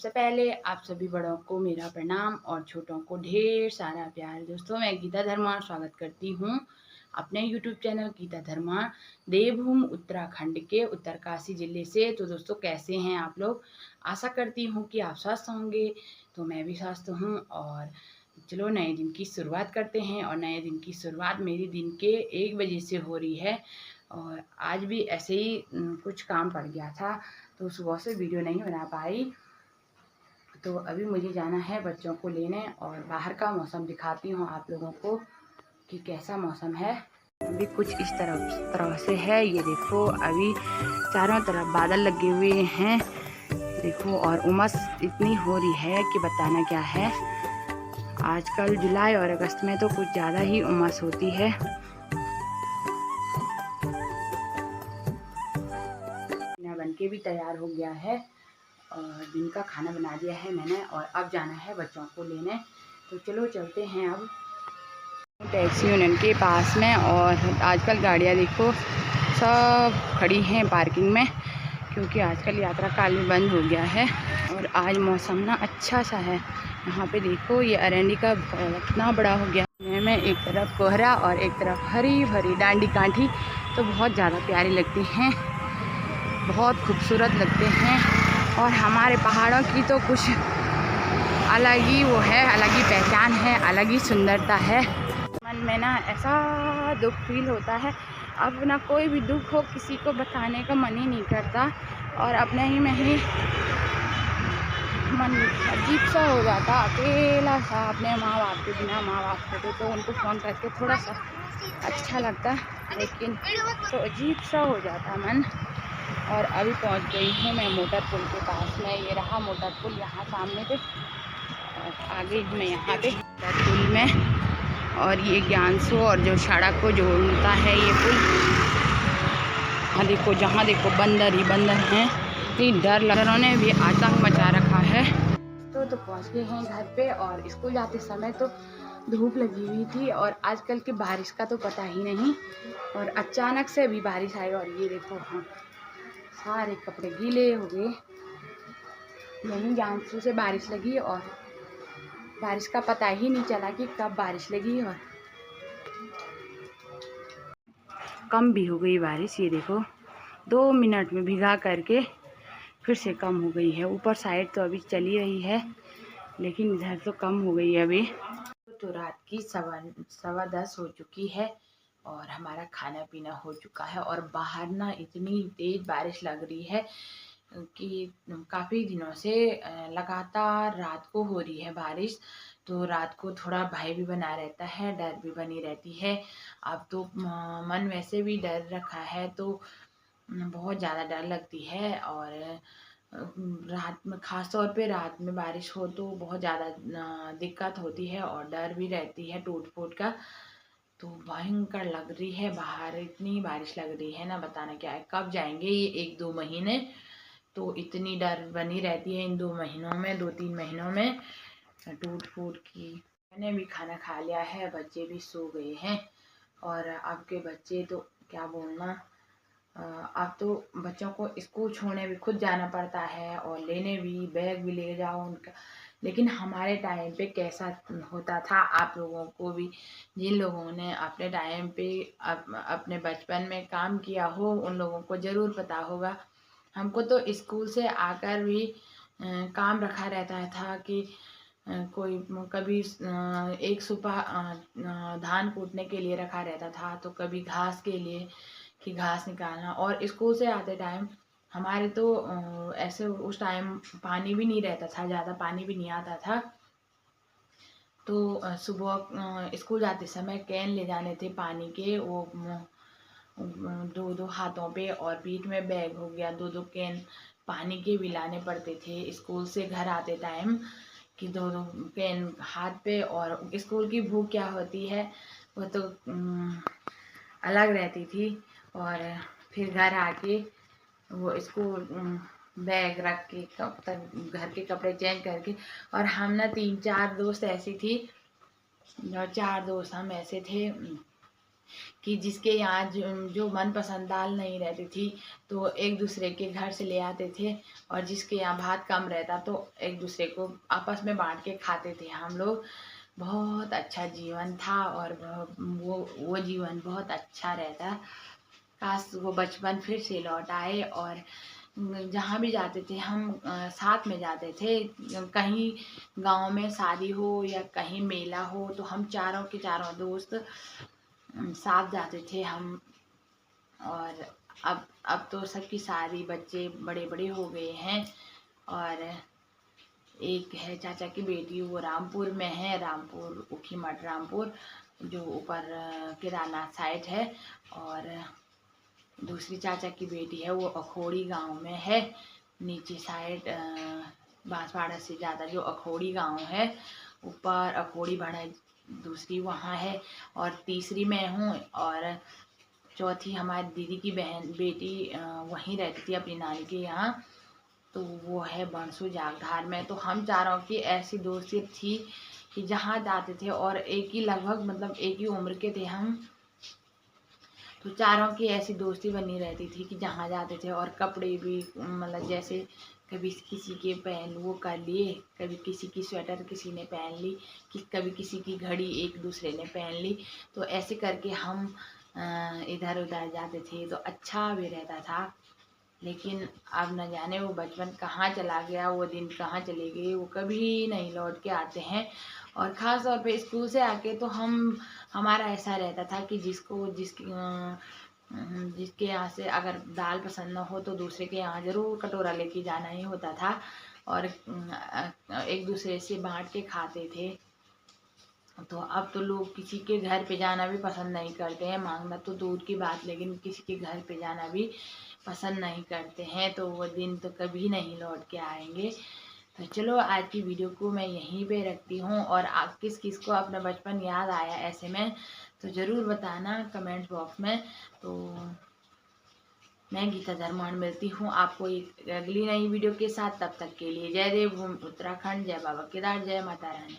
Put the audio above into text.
सबसे पहले आप सभी बड़ों को मेरा प्रणाम और छोटों को ढेर सारा प्यार। दोस्तों, मैं गीता धर्माण स्वागत करती हूँ अपने यूट्यूब चैनल गीता धर्माण देवभूमि उत्तराखंड के उत्तरकाशी ज़िले से। तो दोस्तों, कैसे हैं आप लोग? आशा करती हूँ कि आप स्वस्थ होंगे। तो मैं भी स्वस्थ हूँ। और चलो नए दिन की शुरुआत करते हैं। और नए दिन की शुरुआत मेरी दिन के 1 बजे से हो रही है। और आज भी ऐसे ही कुछ काम पड़ गया था, तो सुबह से वीडियो नहीं बना पाई। तो अभी मुझे जाना है बच्चों को लेने, और बाहर का मौसम दिखाती हूँ आप लोगों को कि कैसा मौसम है। अभी कुछ इस तरह से है। ये देखो, अभी चारों तरफ बादल लगे हुए हैं, देखो। और उमस इतनी हो रही है कि बताना क्या है। आजकल जुलाई और अगस्त में तो कुछ ज़्यादा ही उमस होती है। बन के भी तैयार हो गया है और दिन का खाना बना दिया है मैंने, और अब जाना है बच्चों को लेने। तो चलो चलते हैं अब टैक्सी यूनियन के पास में। और आजकल गाड़ियाँ देखो सब खड़ी हैं पार्किंग में, क्योंकि आजकल यात्रा काल भी बंद हो गया है। और आज मौसम ना अच्छा सा है। यहाँ पे देखो, ये अरंडी का इतना बड़ा हो गया में एक तरफ कोहरा और एक तरफ हरी भरी डांडी काठी, तो बहुत ज़्यादा प्यारी लगती हैं, बहुत खूबसूरत लगते हैं। और हमारे पहाड़ों की तो कुछ अलग ही वो है, अलग ही पहचान है, अलग ही सुंदरता है। मन में ना ऐसा दुख फील होता है, अब ना कोई भी दुख हो किसी को बताने का मन ही नहीं करता, और अपने ही में ही मन अजीब सा हो जाता, अकेला सा अपने माँ बाप के बिना। माँ बाप होते तो उनको फ़ोन करके थोड़ा सा अच्छा लगता, लेकिन तो अजीब सा हो जाता मन। और अभी पहुंच गई हूँ मैं मोटर पुल के पास में। ये रहा मोटर पुल यहाँ सामने पे, और आगे मैं यहाँ पे मोटर पुल में। और ये ज्ञानसू और जो सड़क को जोड़ता है ये पुल। हाँ देखो, जहाँ देखो बंदर ही बंदर हैं, इतनी डर लग रहा, उन्होंने भी आतंक मचा रखा है। तो पहुँच गए हैं घर पे। और स्कूल जाते समय तो धूप लगी हुई थी, और आजकल की बारिश का तो पता ही नहीं, और अचानक से भी बारिश आई। और ये देखो, हाँ सारे कपड़े गीले हो गए। यहीं ज्ञानसू से बारिश लगी, और बारिश का पता ही नहीं चला कि कब बारिश लगी, और कम भी हो गई बारिश। ये देखो 2 मिनट में भिगा करके फिर से कम हो गई है। ऊपर साइड तो अभी चली रही है, लेकिन इधर तो कम हो गई है अभी। तो रात की 10:15 हो चुकी है, और हमारा खाना पीना हो चुका है। और बाहर ना इतनी तेज़ बारिश लग रही है कि काफ़ी दिनों से लगातार रात को हो रही है बारिश। तो रात को थोड़ा भय भी बना रहता है, डर भी बनी रहती है। अब तो मन वैसे भी डर रखा है, तो बहुत ज़्यादा डर लगती है। और रात में, ख़ास तौर पे रात में बारिश हो तो बहुत ज़्यादा दिक्कत होती है, और डर भी रहती है टूट-फूट का। तो भयंकर लग रही है बाहर, इतनी बारिश लग रही है ना, बताना क्या है। कब जाएंगे ये 1-2 महीने, तो इतनी डर बनी रहती है इन 2 महीनों में, 2-3 महीनों में टूट फूट की। मैंने भी खाना खा लिया है, बच्चे भी सो गए हैं। और अब के बच्चे तो क्या बोलना, अब तो बच्चों को स्कूल छोड़ने भी खुद जाना पड़ता है, और लेने भी, बैग भी ले जाओ उनका। लेकिन हमारे टाइम पे कैसा होता था, आप लोगों को भी, जिन लोगों ने अपने टाइम पे अपने बचपन में काम किया हो, उन लोगों को ज़रूर पता होगा। हमको तो स्कूल से आकर भी काम रखा रहता था कि कोई कभी एक सुबह धान कूटने के लिए रखा रहता था, तो कभी घास के लिए कि घास निकालना। और स्कूल से आते टाइम हमारे तो ऐसे उस टाइम पानी भी नहीं रहता था, ज़्यादा पानी भी नहीं आता था। तो सुबह स्कूल जाते समय कैन ले जाने थे पानी के, वो 2-2 हाथों पे, और पीठ में बैग हो गया, 2-2 कैन पानी के भी लाने पड़ते थे स्कूल से घर आते टाइम, कि 2-2 कैन हाथ पे। और स्कूल की भूख क्या होती है, वो तो अलग रहती थी। और फिर घर आके वो स्कूल बैग रख के, कब तक घर के कपड़े चेंज करके। और हम ना 3-4 दोस्त ऐसी थी, 4 दोस्त हम ऐसे थे कि जिसके यहाँ जो मनपसंद दाल नहीं रहती थी तो एक दूसरे के घर से ले आते थे, और जिसके यहाँ भात कम रहता तो एक दूसरे को आपस में बांट के खाते थे हम लोग। बहुत अच्छा जीवन था और वो जीवन बहुत अच्छा रहता। काश वो बचपन फिर से लौट आए, और जहाँ भी जाते थे हम साथ में जाते थे। कहीं गांव में शादी हो या कहीं मेला हो तो हम चारों के चारों दोस्त साथ जाते थे हम। और अब तो सबकी सारी बच्चे बड़े बड़े हो गए हैं, और एक है चाचा की बेटी, वो रामपुर में है, रामपुर उखीमठ रामपुर जो ऊपर किराना साइड है, और दूसरी चाचा की बेटी है वो अखोड़ी गांव में है, नीचे साइड बांसवाड़ा से ज़्यादा जो अखोड़ी गांव है, ऊपर अखोड़ी भाड़ा दूसरी वहाँ है, और तीसरी मैं हूँ, और चौथी हमारी दीदी की बहन बेटी वहीं रहती थी अपनी नानी के यहाँ, तो वो है बंसू जागधार में। तो हम चारों की ऐसी दोस्ती थी कि जहाँ जाते थे, और एक ही लगभग मतलब एक ही उम्र के थे हम, तो चारों की ऐसी दोस्ती बनी रहती थी कि जहाँ जाते थे। और कपड़े भी मतलब जैसे कभी किसी के पहन वो कर लिए, कभी किसी की स्वेटर किसी ने पहन ली, कभी किसी की घड़ी एक दूसरे ने पहन ली, तो ऐसे करके हम इधर उधर जाते थे, तो अच्छा भी रहता था। लेकिन अब न जाने वो बचपन कहाँ चला गया, वो दिन कहाँ चले गए, वो कभी नहीं लौट के आते हैं। और ख़ास तौर पे स्कूल से आके तो हमारा ऐसा रहता था कि जिसके यहाँ से अगर दाल पसंद न हो तो दूसरे के यहाँ ज़रूर कटोरा लेके जाना ही होता था, और एक दूसरे से बांट के खाते थे। तो अब तो लोग किसी के घर पे जाना भी पसंद नहीं करते हैं, मांगना तो दूर की बात, लेकिन किसी के घर पे जाना भी पसंद नहीं करते हैं। तो वो दिन तो कभी नहीं लौट के आएंगे। तो चलो आज की वीडियो को मैं यहीं पे रखती हूँ, और आप किस किस को अपना बचपन याद आया ऐसे में तो ज़रूर बताना कमेंट बॉक्स में। तो मैं गीता धर्मान मिलती हूँ आपको एक अगली नई वीडियो के साथ। तब तक के लिए जय देव भूमि उत्तराखंड, जय बाबा केदार, जय माता रानी।